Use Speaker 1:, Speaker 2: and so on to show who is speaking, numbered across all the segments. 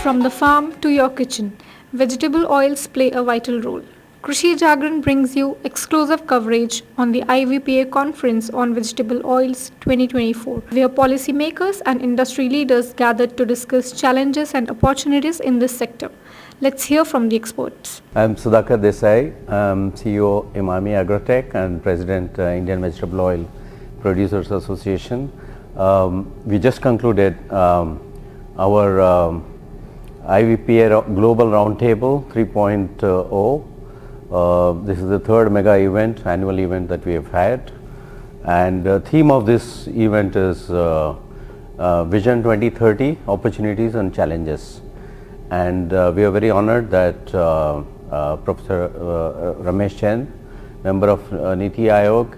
Speaker 1: From the farm to your kitchen, vegetable oils play a vital role. Krishi Jagran brings you exclusive coverage on the IVPA Conference on Vegetable Oils 2024, where policymakers and industry leaders gathered to discuss challenges and opportunities in this sector. Let's hear from the experts.
Speaker 2: I'm Sudhakar Desai, CEO Imami Agrotech and President Indian Vegetable Oil Producers Association. We just concluded our IVPA Global Roundtable 3.0. This is the third mega event, annual event that we have had, and the theme of this event is Vision 2030, Opportunities and Challenges. And we are very honored that Professor Ramesh Chen, member of Niti Aayog,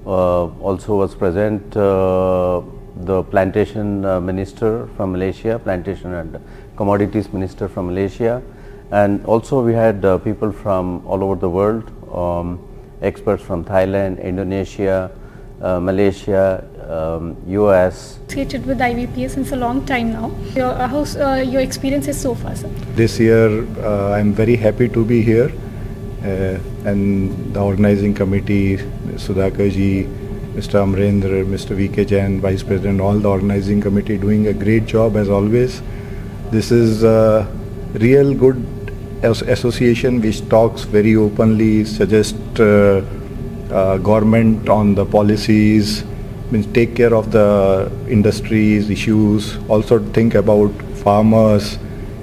Speaker 2: also was present, the plantation minister from Malaysia, plantation and commodities minister from Malaysia, and also we had people from all over the world, experts from Thailand, Indonesia, Malaysia, US.
Speaker 1: Associated with IVPA since a long time now. How's your experiences so far, sir?
Speaker 3: This year I'm very happy to be here, and the organizing committee, Sudhakar ji, Mr. Amrendra, Mr. V.K. Jain, Vice President, all the organizing committee doing a great job as always. This is a real good association which talks very openly, suggests government on the policies, means take care of the industry's issues, also think about farmers,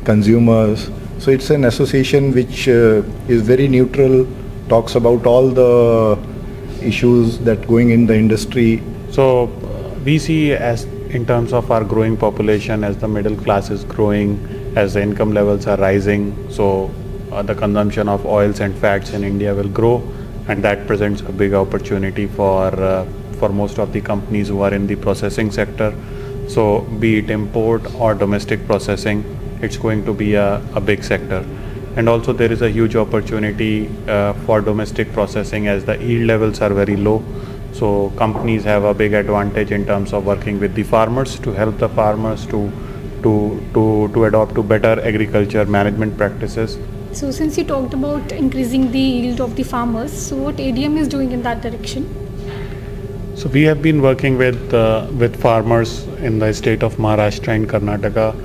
Speaker 3: consumers. So it's an association which is very neutral, talks about all the issues that going in the industry.
Speaker 4: So we see, as in terms of our growing population, as the middle class is growing, as the income levels are rising, so the consumption of oils and fats in India will grow, and that presents a big opportunity for most of the companies who are in the processing sector. So be it import or domestic processing, it's going to be a big sector. And also there is a huge opportunity for domestic processing, as the yield levels are very low. So companies have a big advantage in terms of working with the farmers to help the farmers to adopt to better agriculture management practices.
Speaker 1: So since you talked about increasing the yield of the farmers, so what ADM is doing in that direction?
Speaker 4: So we have been working with farmers in the state of Maharashtra and Karnataka.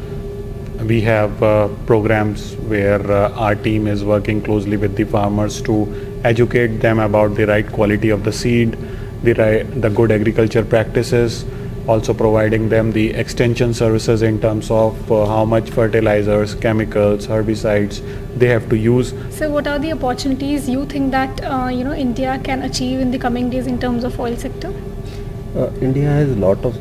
Speaker 4: We have programs where our team is working closely with the farmers to educate them about the right quality of the seed, the good agriculture practices, also providing them the extension services in terms of how much fertilizers, chemicals, herbicides they have to use.
Speaker 1: So what are the opportunities you think that India can achieve in the coming days in terms of oil sector?
Speaker 5: India has a lot of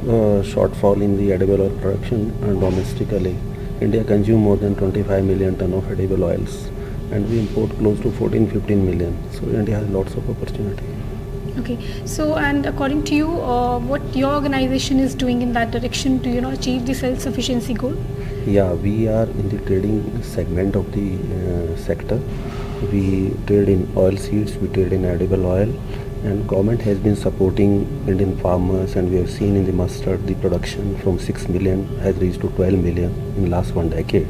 Speaker 5: shortfall in the edible oil production domestically. India consumes more than 25 million ton of edible oils, and we import close to 14-15 million. So India has lots of opportunity.
Speaker 1: Okay, so and according to you, what your organization is doing in that direction to achieve the self-sufficiency goal?
Speaker 5: Yeah, we are in the trading segment of the sector. We trade in oil seeds, we trade in edible oil, and government has been supporting Indian farmers, and we have seen in the mustard the production from 6 million has reached to 12 million in last 1 decade.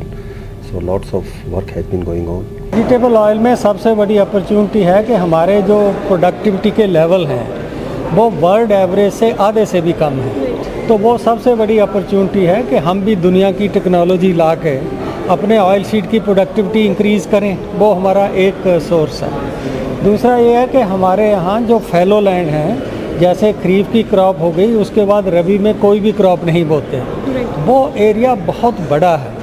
Speaker 5: So lots of work has been going on.
Speaker 6: Vegetable oil में सबसे बड़ी opportunity है कि हमारे जो productivity के level हैं वो वर्ल्ड एवरेज से आधे से भी कम है, तो वो सबसे बड़ी अपॉर्चुनिटी है कि हम भी दुनिया की टेक्नोलॉजी ला के अपने ऑयल सीड की प्रोडक्टिविटी इंक्रीज़ करें। वो हमारा एक सोर्स है। दूसरा ये है कि हमारे यहाँ जो फैलो लैंड हैं, जैसे खरीफ की क्रॉप हो गई, उसके बाद रबी में कोई भी क्रॉप नहीं बोते, वो एरिया बहुत बड़ा है।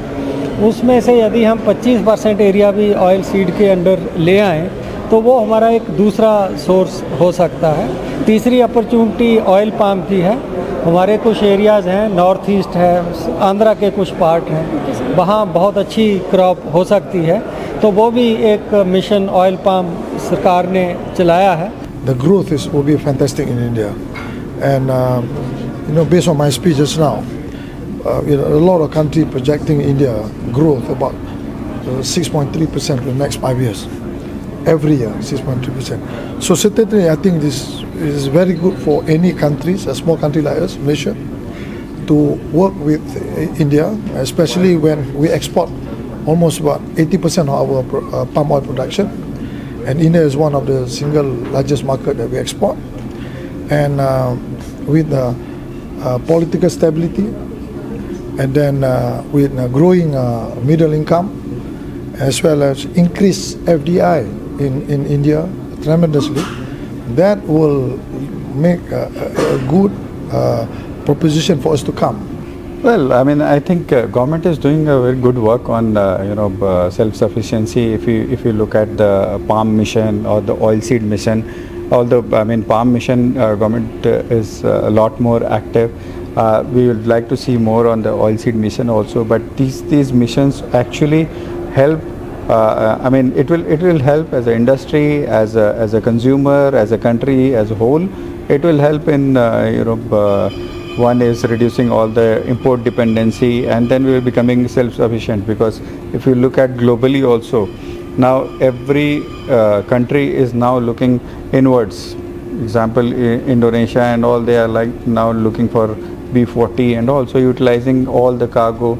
Speaker 6: उसमें से यदि हम 25% एरिया भी ऑयल सीड के अंडर ले आएँ तो वो हमारा एक दूसरा सोर्स हो सकता है। तीसरी अपॉर्चुनिटी ऑयल पाम की है। हमारे कुछ एरियाज़ हैं, नॉर्थ ईस्ट है, आंध्रा के कुछ पार्ट हैं, वहाँ बहुत अच्छी क्रॉप हो सकती है, तो वो भी एक मिशन ऑयल पाम सरकार ने चलाया है।
Speaker 7: The growth will be fantastic in India, and based on my speech just now, a lot of countries projecting India growth about 6.3% in the next 5 years. Every year, 6.3%. So certainly I think this is very good for any countries, a small country like us, Malaysia. to work with India, especially when we export almost about 80% of our palm oil production, and India is one of the single largest market that we export. And with political stability, and then with growing middle income, as well as increased FDI in India tremendously, that will make a good proposition for us to come.
Speaker 8: Well, I mean, I think government is doing a very good work on self-sufficiency. If you look at the palm mission or the oilseed mission, although I mean palm mission government is a lot more active. We would like to see more on the oilseed mission also, but these missions actually help. I mean, it will help as an industry, as a consumer, as a country as a whole. It will help in one is reducing all the import dependency, and then we will becoming self-sufficient, because if you look at globally also, now every country is now looking inwards. Example, Indonesia and all, they are like now looking for B40 and also utilizing all the cargo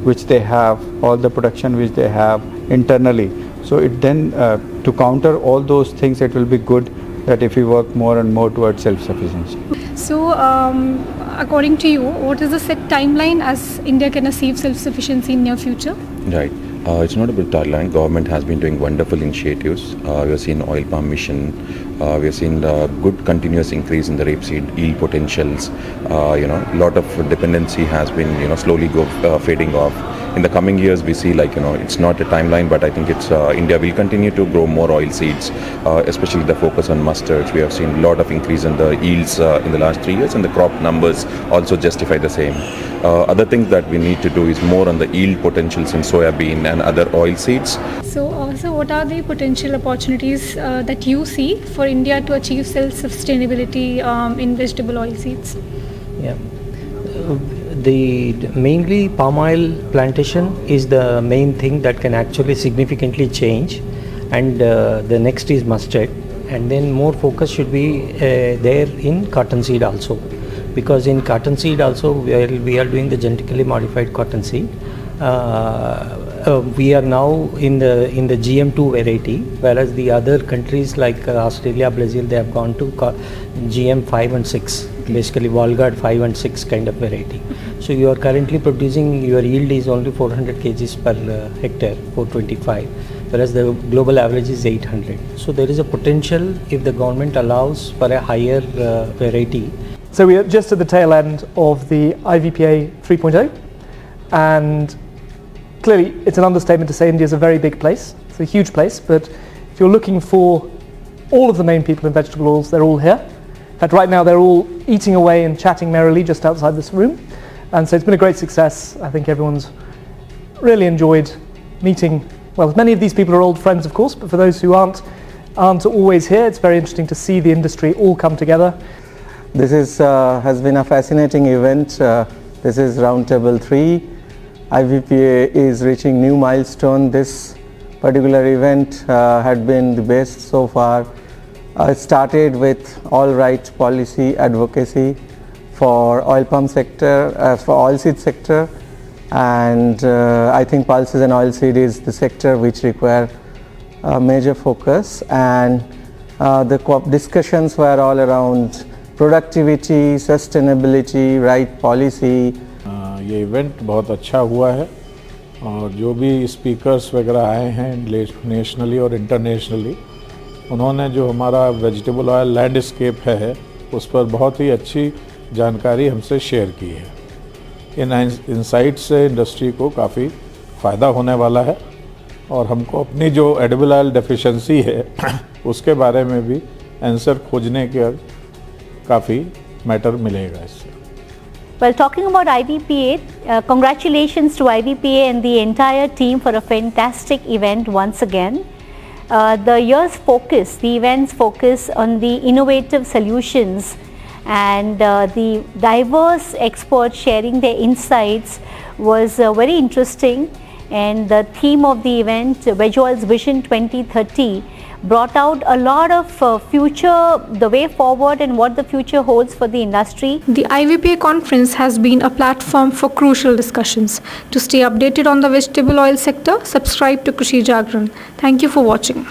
Speaker 8: which they have, all the production which they have internally. So it then to counter all those things, it will be good that if we work more and more towards self-sufficiency.
Speaker 1: So, according to you, what is the set timeline as India can achieve self-sufficiency in near future?
Speaker 9: Right. It's not about timeline. Government has been doing wonderful initiatives. We have seen oil palm mission. We have seen good continuous increase in the rapeseed yield potentials. A lot of dependency has been slowly fading off. In the coming years, we see it's not a timeline, but I think it's India will continue to grow more oil seeds, especially the focus on mustards. We have seen a lot of increase in the yields in the last 3 years, and the crop numbers also justify the same. Other things that we need to do is more on the yield potentials in soybean and other oil seeds.
Speaker 1: So also, what are the potential opportunities that you see for India to achieve self-sustainability in vegetable oil seeds?
Speaker 10: Yeah. The mainly palm oil plantation is the main thing that can actually significantly change, and the next is mustard, and then more focus should be there in cottonseed also, because in cottonseed also we are doing the genetically modified cottonseed. We are now in the GM2 variety, whereas the other countries like Australia, Brazil, they have gone to GM5 and 6, basically Valgard 5 and 6 kind of variety. So you are currently producing, your yield is only 400 kgs per hectare, 425, whereas the global average is 800. So there is a potential if the government allows for a higher variety.
Speaker 11: So we are just at the tail end of the IVPA 3.0, and clearly it's an understatement to say India is a very big place. It's a huge place, but if you're looking for all of the main people in vegetable oils, they're all here. In fact, right now they're all eating away and chatting merrily just outside this room. And so it's been a great success. I think everyone's really enjoyed meeting, well, many of these people are old friends, of course, but for those who aren't always here, it's very interesting to see the industry all come together.
Speaker 12: This has been a fascinating event. This is RoundTable 3. IVPA is reaching new milestone. This particular event had been the best so far. It started with all right policy advocacy for oil palm sector, for oilseed sector, and I think pulses and oilseed is the sector which require major focus, and the discussions were all around productivity, sustainability, right policy.
Speaker 13: ये event बहुत अच्छा हुआ है, और जो भी speakers वगैरह आए हैं नेशनली और इंटरनेशनली, उन्होंने जो हमारा वेजिटेबल ऑयल लैंडस्केप है उस पर बहुत ही अच्छी जानकारी हमसे शेयर की है। इन इंसाइट से इंडस्ट्री को काफ़ी फ़ायदा होने वाला है, और हमको अपनी जो एडिबल ऑयल डेफिशिएंसी है उसके बारे में भी आंसर खोजने के काफ़ी मैटर मिलेगा इससे।
Speaker 14: Well, talking about IVPA, congratulations to IVPA and the entire team for a fantastic event once again. The year's focus, the event's focus on the innovative solutions and the diverse experts sharing their insights was very interesting, and the theme of the event, Veg Oils Vision 2030, brought out a lot of future, the way forward and what the future holds for the industry.
Speaker 1: The IVPA conference has been a platform for crucial discussions. To stay updated on the vegetable oil sector, subscribe to Krishi Jagran. Thank you for watching.